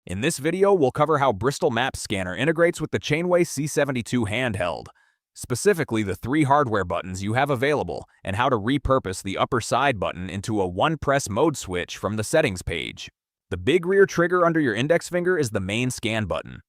In this video, we'll cover how Bristol Maps Scanner integrates with the Chainway C72 handheld, specifically the 3 hardware buttons you have available, and how to repurpose the upper side button into a one-press mode switch from the settings page. The big rear trigger under your index finger is the main scan button.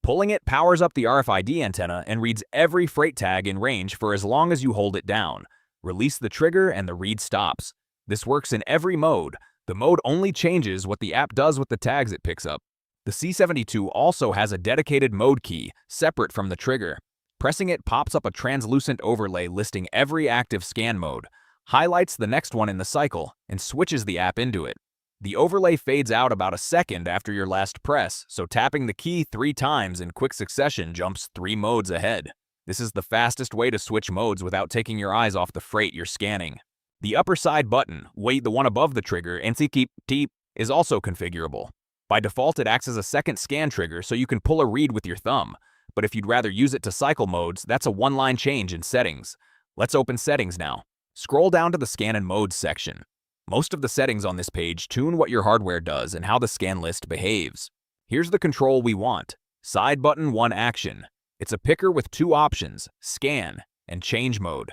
Pulling it powers up the RFID antenna and reads every freight tag in range for as long as you hold it down. Release the trigger and the read stops. This works in every mode. The mode only changes what the app does with the tags it picks up. The C72 also has a dedicated mode key, separate from the trigger. Pressing it pops up a translucent overlay listing every active scan mode, highlights the next one in the cycle, and switches the app into it. The overlay fades out about a second after your last press, so tapping the key 3 times in quick succession jumps 3 modes ahead. This is the fastest way to switch modes without taking your eyes off the freight you're scanning. The upper side button, the one above the trigger, is also configurable. By default, it acts as a second scan trigger so you can pull a read with your thumb, but if you'd rather use it to cycle modes, that's a one-line change in settings. Let's open settings now. Scroll down to the scan and modes section. Most of the settings on this page tune what your hardware does and how the scan list behaves. Here's the control we want. Side button 1 action. It's a picker with 2 options, scan and change mode.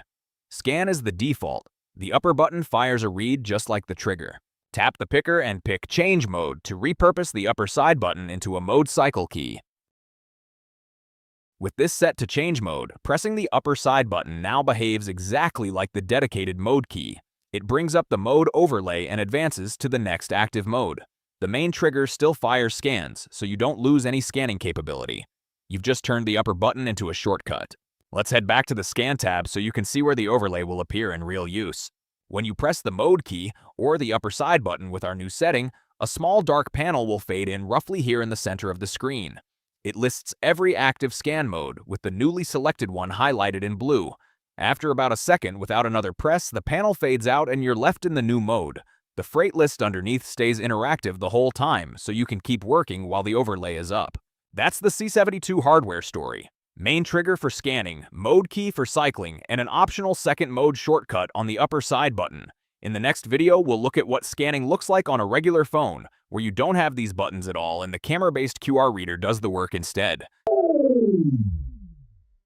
Scan is the default. The upper button fires a read just like the trigger. Tap the picker and pick change mode to repurpose the upper side button into a mode cycle key. With this set to change mode, pressing the upper side button now behaves exactly like the dedicated mode key. It brings up the mode overlay and advances to the next active mode. The main trigger still fires scans, so you don't lose any scanning capability. You've just turned the upper button into a shortcut. Let's head back to the Scan tab so you can see where the overlay will appear in real use. When you press the Mode key or the upper side button with our new setting, a small dark panel will fade in roughly here in the center of the screen. It lists every active scan mode, with the newly selected one highlighted in blue. After about a second without another press, the panel fades out and you're left in the new mode. The freight list underneath stays interactive the whole time, so you can keep working while the overlay is up. That's the C72 hardware story. Main trigger for scanning, mode key for cycling, and an optional second mode shortcut on the upper side button. In the next video, we'll look at what scanning looks like on a regular phone, where you don't have these buttons at all and the camera-based QR reader does the work instead.